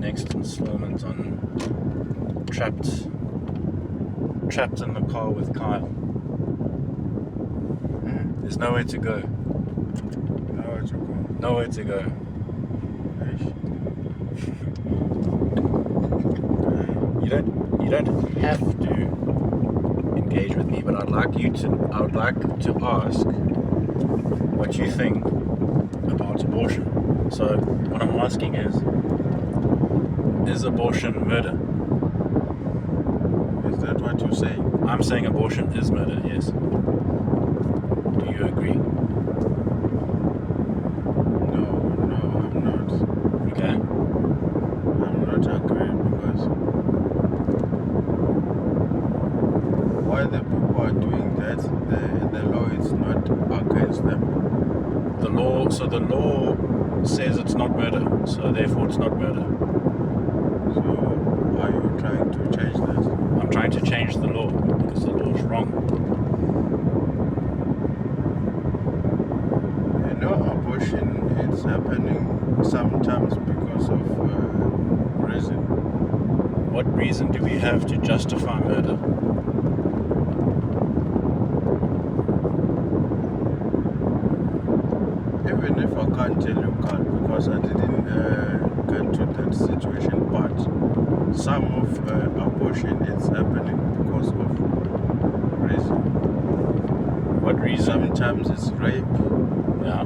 next installment on Trapped in the Car with Kyle. There's nowhere to go. Nowhere to go. You don't have to engage with me, but I would like to ask what you think about abortion. So what I'm asking is abortion murder? Is that what you're saying? I'm saying abortion is murder, yes. Do you agree? No, I'm not. Okay. I'm not agreeing because why the people are doing that, the law is not against them. The law says it's not murder, so therefore it's not murder. So are you trying to change that? I'm trying to change the law because the law is wrong. You know, abortion is happening sometimes because of reason. What reason do we have to justify murder? Even if I can't tell you, Carl, because I didn't get to that situation, but some of abortion is happening because of reason. What reason? Sometimes it's rape, Yeah.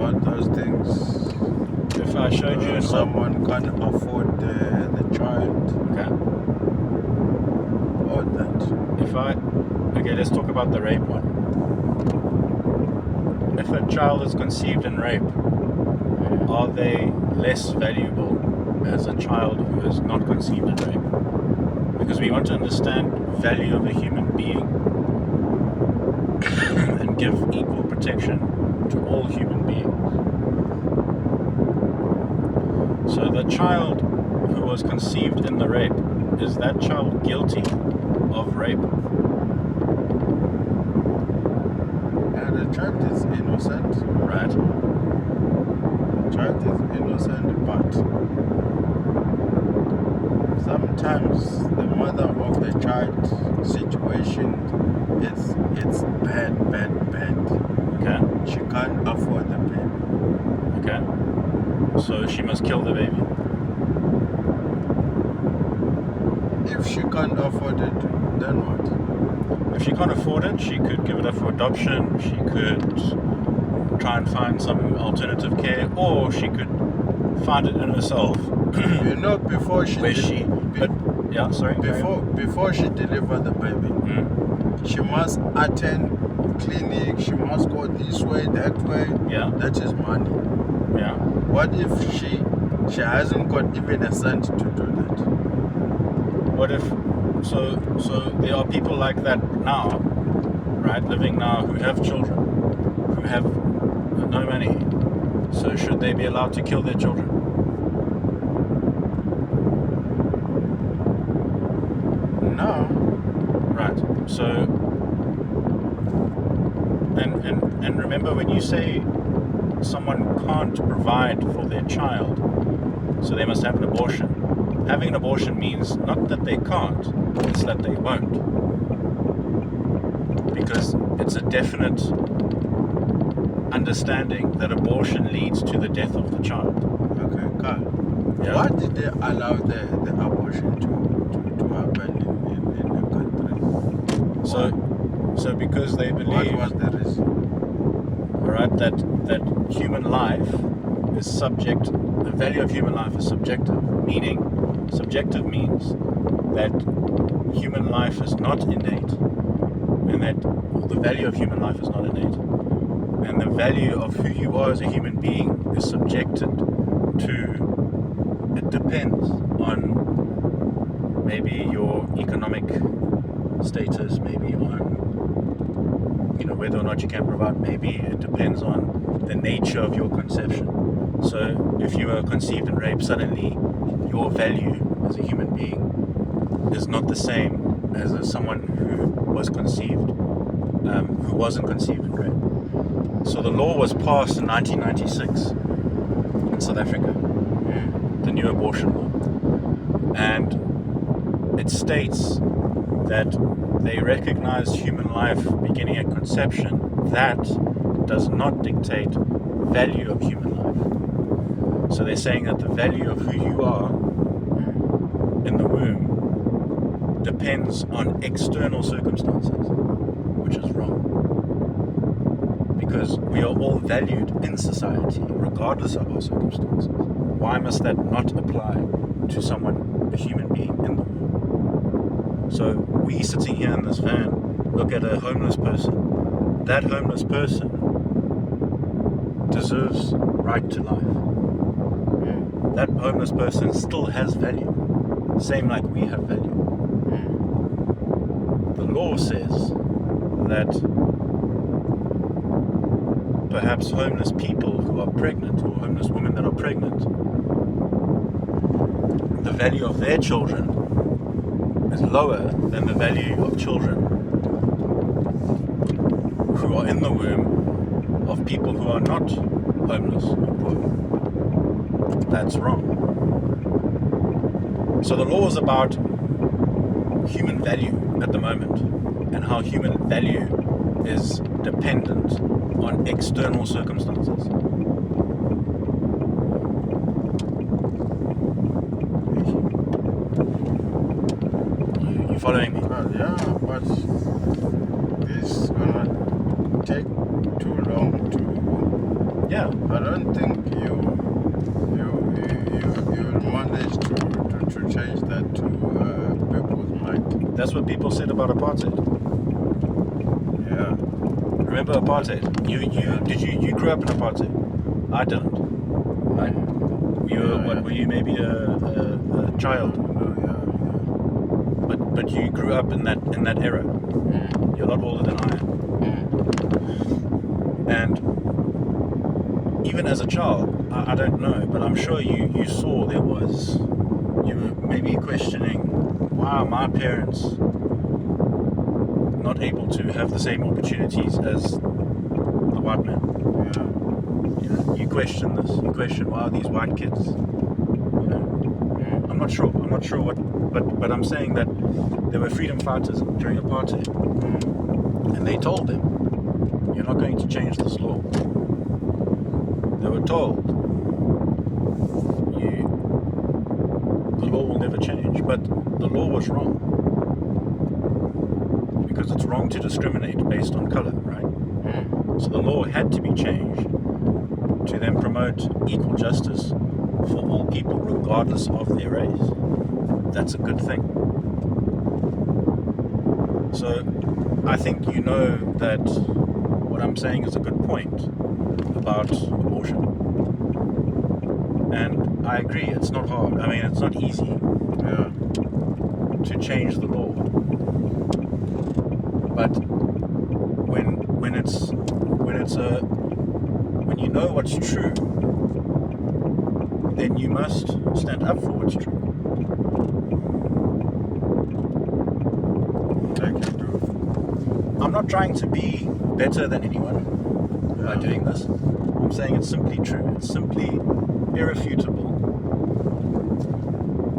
all those things. If I showed you someone can't afford the child, Okay. all that. Okay, let's talk about the rape one. If a child is conceived in rape, are they less valuable as a child who is not conceived in rape? Because we want to understand value of a human being and give equal protection to all human beings. So the child who was conceived in the rape, is that child guilty of rape? And the child is innocent. Right. The child is innocent, but sometimes the mother of the child situation it's bad. Okay. She can't afford the baby. Okay. So she must kill the baby. If she can't afford it, then what? If she can't afford it, she could give it up for adoption, she could try and find some alternative care, or she could find it in herself. You know, before she Before she deliver the baby, she must attend clinic, she must go this way, that way. Yeah. That is money. Yeah. What if she hasn't got even a cent to do that? What if so there are people like that now, right, living now, who have children, who have no money. So should they be allowed to kill their children? No. Right. So and remember, when you say someone can't provide for their child, so they must have an abortion. Having an abortion means not that they can't, it's that they won't. Because it's a definite understanding that abortion leads to the death of the child. Okay, Carl. Yeah? Why did they allow the abortion to happen in the country? So because they believe, what was the reason? right, that human life is subject, the value of human life is subjective, meaning subjective means that human life is not innate, and that the value of human life is not innate, and the value of who you are as a human being is subjected to, it depends on maybe your economic status, maybe on whether or not you can provide, maybe it depends on the nature of your conception. So if you are conceived in rape, suddenly your value as a human being is not the same as someone who was conceived, who wasn't conceived in rape. So the law was passed in 1996 in South Africa. The new new abortion law, and it states that they recognize human life beginning at conception. That does not dictate value of human life. So they're saying that the value of who you are in the womb depends on external circumstances, which is wrong. Because we are all valued in society, regardless of our circumstances. Why must that not apply to someone, a human being in the womb? So we sitting here in this van look at a homeless person. That homeless person deserves right to life. That homeless person still has value, same like we have value. The law says that perhaps homeless people who are pregnant, or homeless women that are pregnant, the value of their children is lower than the value of children who are in the womb of people who are not homeless or poor. That's wrong. So the law is about human value at the moment, and how human value is dependent on external circumstances. You following me? Yeah, but it's gonna take too long to. Yeah. I don't think you'll manage to change that to people's mind. That's what people said about apartheid. Yeah. Remember apartheid? You grew up in apartheid? I didn't. Right? Were you maybe a child? But you grew up in that era. You're a lot older than I am. And even as a child, I don't know, but I'm sure you saw you were maybe questioning, why are my parents not able to have the same opportunities as the white man? You question this. You question, why are these white kids? I'm not sure what, but I'm saying that there were freedom fighters during apartheid, and they told them, you're not going to change this law. They were told, the law will never change, but the law was wrong, because it's wrong to discriminate based on color, right? So the law had to be changed to then promote equal justice for all people regardless of their race. That's a good thing. So I think you know that what I'm saying is a good point about abortion. And I agree, it's not hard. I mean, it's not easy to change the law. But when you know what's true, then you must stand up for what's true. I'm not trying to be better than anyone by doing this. I'm saying it's simply true. It's simply irrefutable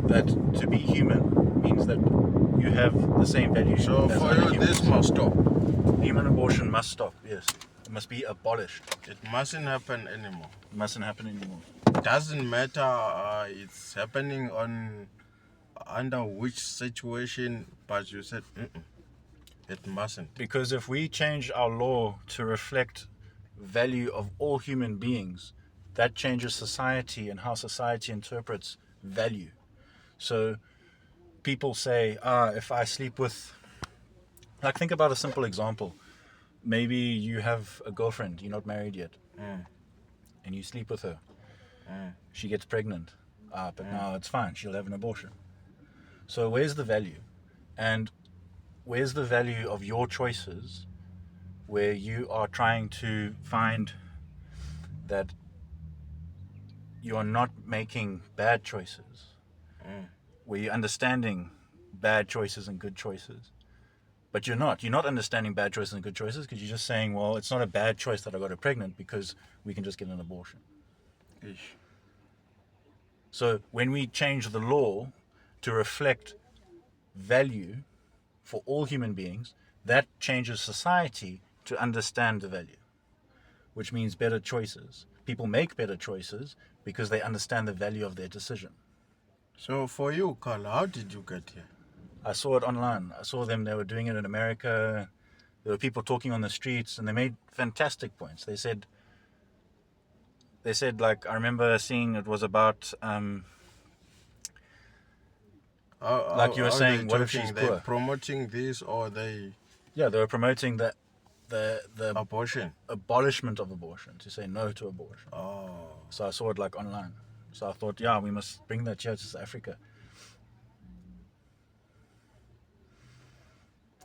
that to be human means that you have the same value. So for you, this must stop. Human abortion must stop, yes. It must be abolished. It mustn't happen anymore. It mustn't happen anymore. Doesn't matter it's happening under which situation, but you said it mustn't. Because if we change our law to reflect value of all human beings, that changes society and how society interprets value. So people say, if I sleep with, like, think about a simple example. Maybe you have a girlfriend, you're not married yet, and you sleep with her. She gets pregnant, but now it's fine, she'll have an abortion. So where's the value? And where's the value of your choices where you are trying to find that you are not making bad choices, where you're understanding bad choices and good choices? But you're not understanding bad choices and good choices, because you're just saying, well, it's not a bad choice that I got her pregnant because we can just get an abortion. So when we change the law to reflect value for all human beings, that changes society to understand the value, which means better choices. People make better choices because they understand the value of their decision. So for you, Carl, how did you get here? I saw it online. I saw them, they were doing it in America. There were people talking on the streets, and they made fantastic points. They said, like, I remember seeing it was about, like you were Are they saying, what if talking? she's They poor? promoting this or they Yeah, they were promoting the abortion? abolishment of abortion, to say no to abortion. Oh, So I saw it like online. So I thought, yeah, we must bring that here to South Africa.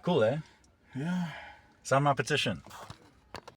Cool, eh? yeah. Sign my petition.